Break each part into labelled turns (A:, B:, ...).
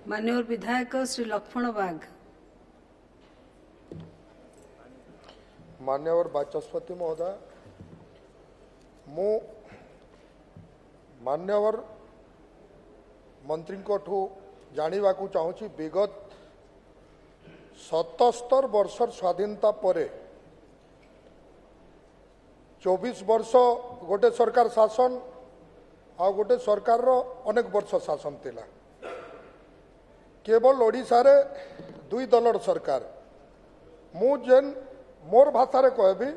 A: माननीय विधायक श्री लक्ष्मण बाग।
B: मान्यवर बाचस्पति महोदय, मु मान्यवर मंत्री जानिबा को चाहूँगी विगत 77 वर्ष स्वाधीनता परे 24 वर्ष गोटे सरकार शासन आ गोटे सरकार अनेक वर्ष शासन थिला। केवल ओडिशा रे दुई दलर सरकार मु जेन मोर भाषा कहबी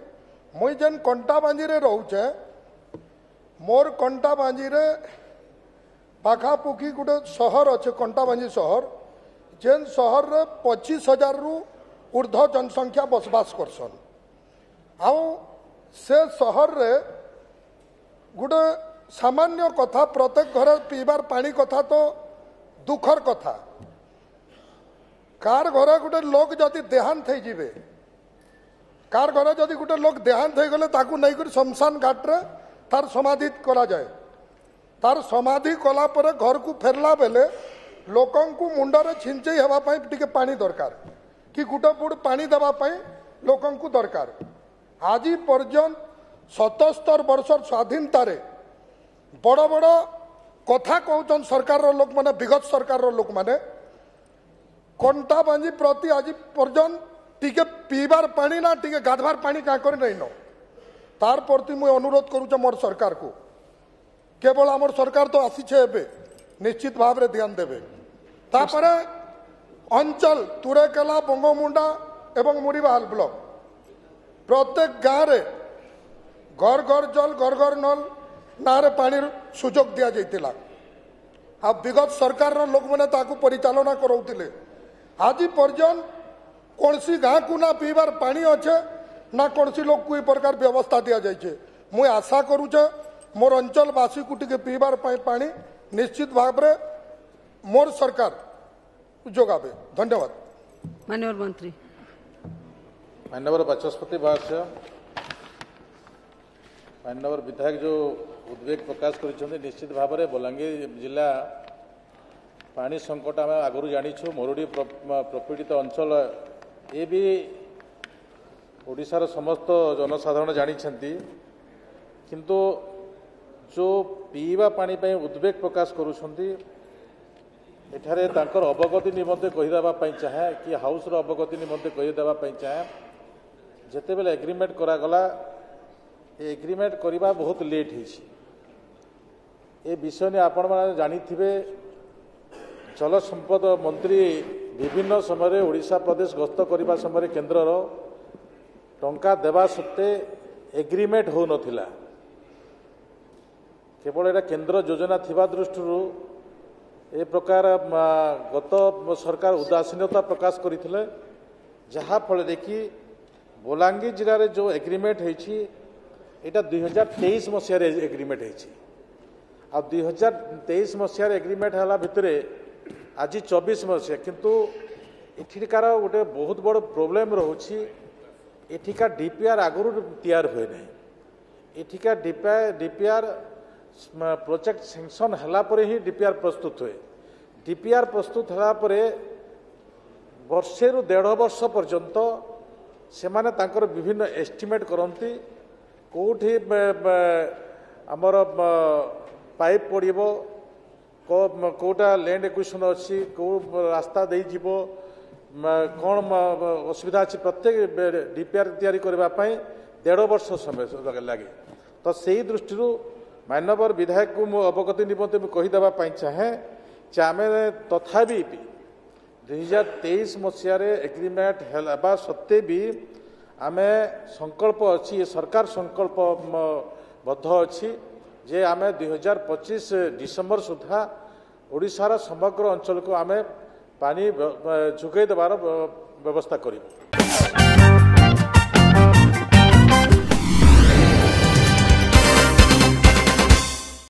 B: मुई जेन कंटा बांजी रे रोचे मोर कंटा बांजी रे पाखापुखी गोटे सहर अच्छे कंटा बांजी सहर जेन सहर रे 25,000 रु ऊर्ध्व जनसंख्या बसवास करसन। आउ से सहर रे गोटे सामान्य कथा प्रत्येक घर पीबार पानी कथा तो दुखर कथा। कार घर गोटे लोक जदि देहांत हो जिवे कार घर जदि गोटे लोक देहांत हो गले ताकू नहीं कर शमशान घाट रे तार समाधि करा जाए। तार समाधि कला परे घर को फेरला बेले लोकन को मुंडरे छिंचई हेबा पई टिके पानी दरकार कि गुटे बुड़ पानी देबा पई लोकन को दरकार। आज पर्यंत 77 वर्ष स्वाधीनता रे बड़ बड़ कथा कहउचन सरकार रो लोक माने विगत सरकार रो लोक माने कंटा बांजी प्रति आज पर्यंत टिके पीबार पानी ना टिके गाधवार पानी का कर नहीं न तार प्रति मुझे अनुरोध करूचे मोर सरकार को केवल आमर सरकार तो आसीछे एबे निश्चित भाव रे ध्यान देबे। तापरे अंचल तुरेकेला बंगमुंडा एवं मुरीबाहाल ब्लॉक प्रत्येक गाँव रे घर घर जल घर घर नल नारे पानी सुजोग दिया जाइतिला। आ विगत सरकार रो लोक माने ताकू परिचालना करौतिले। आज पर्यंत कौनसी गाँ को ना पीबार पानी अच्छे ना कौनसी लोग कोई प्रकार व्यवस्था दिया जाइए। मुझे आशा करुचे मोर अंचलवासी को टिके पीबार पानी निश्चित भाव रे मोर सरकार जोगाबे। धन्यवाद।
A: माननीय मंत्री।
C: माननीय बाचस्पति भाष्य माननीय विधायक जो उद्वेग प्रकाश कर निश्चित भाव में बलांगीर जिला पानी संकट आम आगु जाचु मरुड़ी प्रपीड़ित अंचल ये भी ओडिशार समस्त जनसाधारण जानिछंती किंतु जो पीवा पानी पे उद्वेग प्रकाश करुछंती एठारे तांकर अवगति निमंते कहीदेवा चाहे कि हाउस रो अवगति निमंते कहीदेवा चाहे जेते बेले एग्रीमेंट करागला एग्रीमेंट करवा बहुत लेट होइछि। ए विषय ने आपण माने जानिथिबे जल संपद मंत्री विभिन्न समय ओडिशा प्रदेश गस्त करने समय केन्द्र टंका देवा सत्ते एग्रीमेंट हो नथिला। केवल एटा केन्द्र योजना थिबा दृष्टि ए प्रकार गत सरकार उदासीनता प्रकाश करथिले जहा फल कि बलांगीर जिले में जो एग्रीमेंट होइछि एटा 2023 मसीह एग्रीमेंट होइछि। आ 2023 मसीह एग्रीमेंट हला भितरे आज 24 मसीहा किंतु एठिकार गोटे बहुत बड़ प्रोब्लेम रोची एठिका डीपीआर आगुरी तैयार हुए ना एठिका डीपीआर प्रोजेक्ट सैंक्शन हला परे ही डीपीआर प्रस्तुत हुए। डीपीआर प्रस्तुत हला परे वर्षे रु 1.5 वर्ष पर्यंत से माने तांकर विभिन्न एस्टिमेट करती कोठी आमर पाइप पड़िबो कोटा लैंड एक्विजिशन अच्छी कौ रास्ता दे जीवो कौन असुविधा अच्छी प्रत्येक डीपीआर तैयारी करने 1.5 वर्ष समय लगे। तो से दृष्टि माननीय विधायक को मो अवगति निमंते कहीदेवा चाहे आम तथापि 2023 मसीह एग्रीमेंट है सत्ते भी आम संकल्प अच्छी सरकार संकल्प बद्ध अच्छी जे आम 2025 डिसेम्बर सुधा ओडिशार समग्र अंचल को आम पानी जोगाई देवार व्यवस्था करूँ।